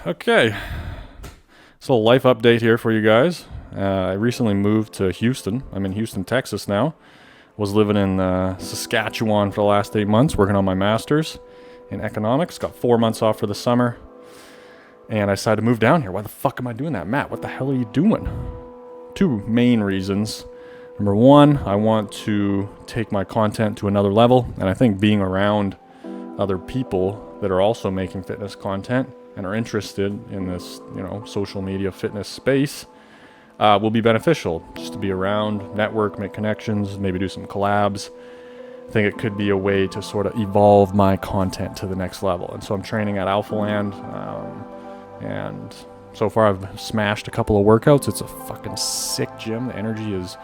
Okay, so life update here for you guys. I recently moved to Houston. I'm in Houston, Texas now. Was living in Saskatchewan for the last 8 months, working on my master's in economics. Got 4 months off for the summer, and I decided to move down here. Why the fuck am I doing that, Matt? What the hell are you doing? Two main reasons. Number one, I want to take my content to another level, and I think being around other people that are also making fitness content and are interested in this, social media fitness space will be beneficial. Just to be around, network, make connections, maybe do some collabs. I think it could be a way to sort of evolve my content to the next level. And so I'm training at ALPHALAND, and so far I've smashed a couple of workouts. It's a fucking sick gym. The energy is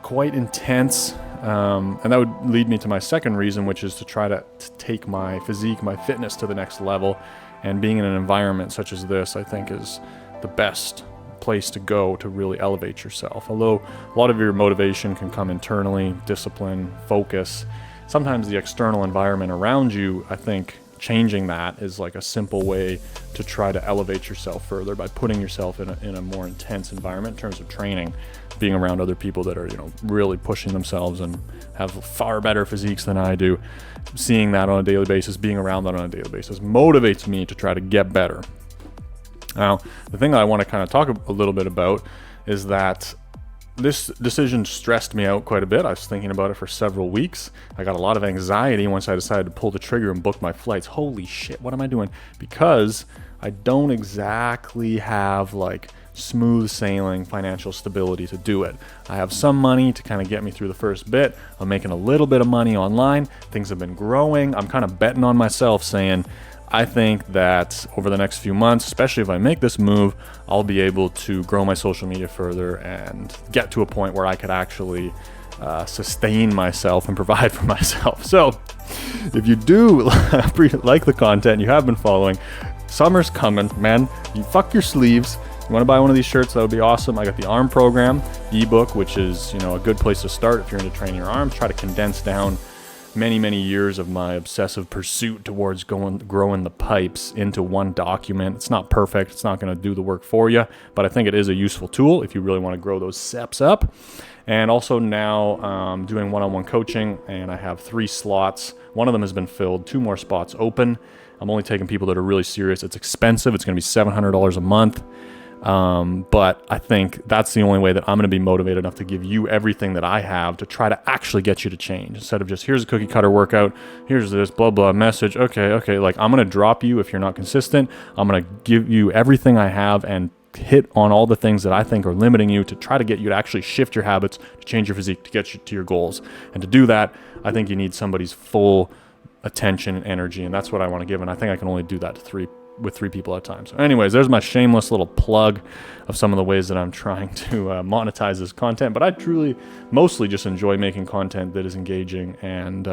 quite intense. And that would lead me to my second reason, which is to try to take my physique, my fitness to the next level. And being in an environment such as this, I think, is the best place to go to really elevate yourself. Although a lot of your motivation can come internally, discipline, focus. Sometimes the external environment around you, I think changing that is like a simple way to try to elevate yourself further by putting yourself in a more intense environment in terms of training, being around other people that are, really pushing themselves and have far better physiques than I do. Seeing that on a daily basis, being around that on a daily basis motivates me to try to get better. Now, the thing that I want to kind of talk a little bit about is that this decision stressed me out quite a bit. I was thinking about it for several weeks. I got a lot of anxiety once I decided to pull the trigger and book my flights. Holy shit, what am I doing? Because I don't exactly have like smooth sailing financial stability to do it. I have some money to kind of get me through the first bit. I'm making a little bit of money online. Things have been growing. I'm kind of betting on myself, saying I think that over the next few months, especially if I make this move, I'll be able to grow my social media further and get to a point where I could actually sustain myself and provide for myself. So if you do like the content you have been following, summer's coming, man. You fuck your sleeves. You want to buy one of these shirts? That would be awesome. I got the arm program ebook, which is a good place to start if you're into training your arms. Try to condense down many years of my obsessive pursuit towards growing the pipes into one document. It's not perfect. It's not going to do the work for you, but I think it is a useful tool if you really want to grow those steps up. And also now doing one-on-one coaching, and I have 3 slots. One of them has been filled, 2 more spots open. I'm only taking people that are really serious. It's expensive. It's going to be $700 a month. But I think that's the only way that I'm going to be motivated enough to give you everything that I have to try to actually get you to change, instead of just here's a cookie cutter workout, here's this blah blah message, okay, like I'm going to drop you if you're not consistent. I'm going to give you everything I have and hit on all the things that I think are limiting you to try to get you to actually shift your habits, to change your physique, to get you to your goals. And to do that, I think you need somebody's full attention and energy, and that's what I want to give, and I think I can only do that with 3 people at a time. So anyways, there's my shameless little plug of some of the ways that I'm trying to monetize this content. But I truly mostly just enjoy making content that is engaging and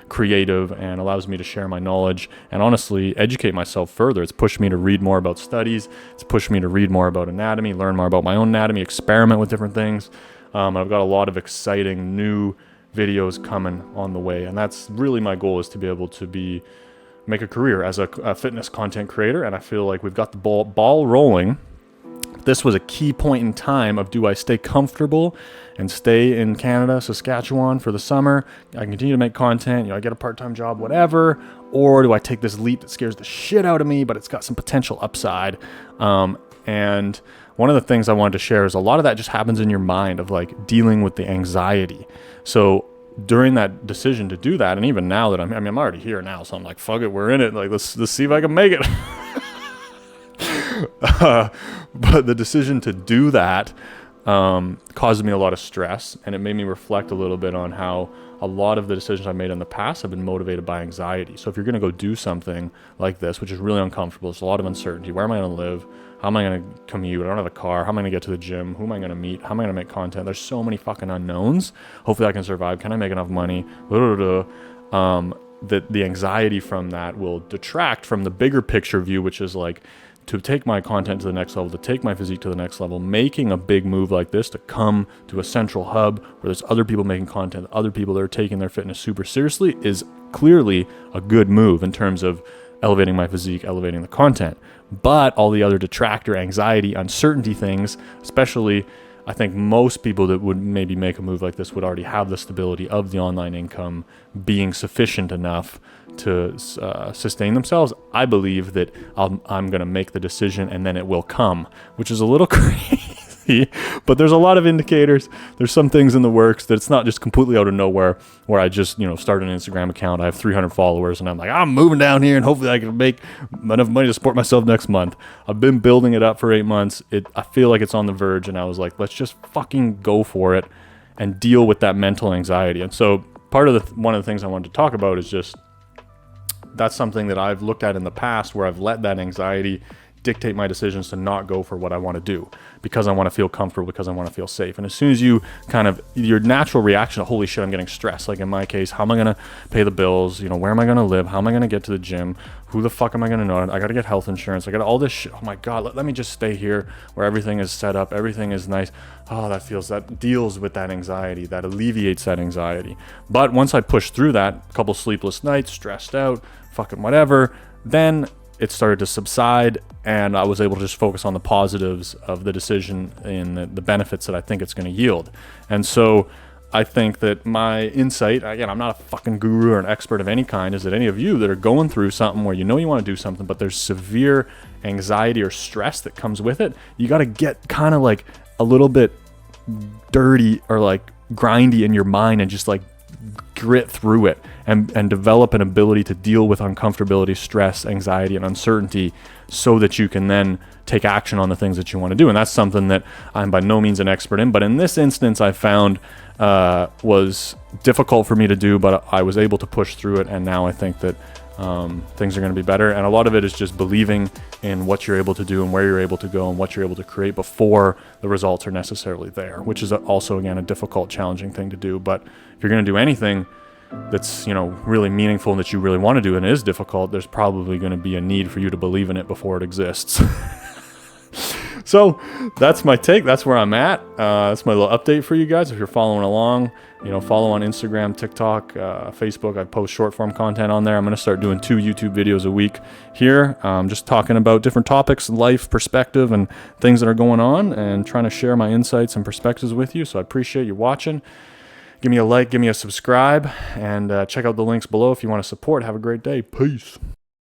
creative and allows me to share my knowledge and honestly educate myself further. It's pushed me to read more about studies. It's pushed me to read more about anatomy, learn more about my own anatomy, experiment with different things. I've got a lot of exciting new videos coming on the way, and that's really my goal, is to be able to make a career as a fitness content creator. And I feel like we've got the ball rolling. This was a key point in time of, do I stay comfortable and stay in Canada, Saskatchewan for the summer? I can continue to make content, I get a part-time job, whatever, or do I take this leap that scares the shit out of me, but it's got some potential upside? And one of the things I wanted to share is a lot of that just happens in your mind of like dealing with the anxiety. So during that decision to do that, and even now that I'm already here now, so I'm like, fuck it, we're in it. Like, let's see if I can make it. But the decision to do that caused me a lot of stress, and it made me reflect a little bit on how a lot of the decisions I made in the past have been motivated by anxiety. So if you're going to go do something like this, which is really uncomfortable, there's a lot of uncertainty. Where am I going to live? How am I going to commute? I don't have a car. How am I going to get to the gym? Who am I going to meet? How am I going to make content? There's so many fucking unknowns. Hopefully I can survive. Can I make enough money? The anxiety from that will detract from the bigger picture view, which is like, to take my content to the next level, to take my physique to the next level, making a big move like this, to come to a central hub where there's other people making content, other people that are taking their fitness super seriously, is clearly a good move in terms of elevating my physique, elevating the content. But all the other detractor, anxiety, uncertainty things, especially, I think most people that would maybe make a move like this would already have the stability of the online income being sufficient enough to sustain themselves. I believe that I'm going to make the decision and then it will come, which is a little crazy, but there's a lot of indicators. There's some things in the works that it's not just completely out of nowhere where I just, start an Instagram account. I have 300 followers and I'm like, I'm moving down here and hopefully I can make enough money to support myself next month. I've been building it up for 8 months. I feel like it's on the verge, and I was like, let's just fucking go for it and deal with that mental anxiety. And so one of the things I wanted to talk about is just, that's something that I've looked at in the past where I've let that anxiety dictate my decisions to not go for what I want to do because I want to feel comfortable, because I want to feel safe. And as soon as you your natural reaction, holy shit, I'm getting stressed. Like in my case, how am I going to pay the bills? Where am I going to live? How am I going to get to the gym? Who the fuck am I going to know? I got to get health insurance. I got all this shit. Oh my God, let me just stay here where everything is set up. Everything is nice. Oh, that deals with that anxiety. That alleviates that anxiety. But once I pushed through that, a couple sleepless nights, stressed out, fucking whatever, then it started to subside, and I was able to just focus on the positives of the decision and the benefits that I think it's going to yield. And so I think that my insight, again, I'm not a fucking guru or an expert of any kind, is that any of you that are going through something where you want to do something, but there's severe anxiety or stress that comes with it, you got to get kind of like a little bit dirty or like grindy in your mind and just like grit through it and develop an ability to deal with uncomfortability, stress, anxiety, and uncertainty so that you can then take action on the things that you want to do. And that's something that I'm by no means an expert in, but in this instance I found was difficult for me to do, but I was able to push through it, and now I think that things are going to be better. And a lot of it is just believing in what you're able to do and where you're able to go and what you're able to create before the results are necessarily there, which is also, again, a difficult, challenging thing to do. But if you're going to do anything that's really meaningful and that you really want to do and it is difficult, there's probably going to be a need for you to believe in it before it exists. So that's my take. That's where I'm at. That's my little update for you guys. If you're following along, follow on Instagram, TikTok, Facebook. I post short form content on there. I'm going to start doing 2 YouTube videos a week here, just talking about different topics, life, perspective, and things that are going on, and trying to share my insights and perspectives with you. So I appreciate you watching. Give me a like, give me a subscribe, and check out the links below if you want to support. Have a great day. Peace.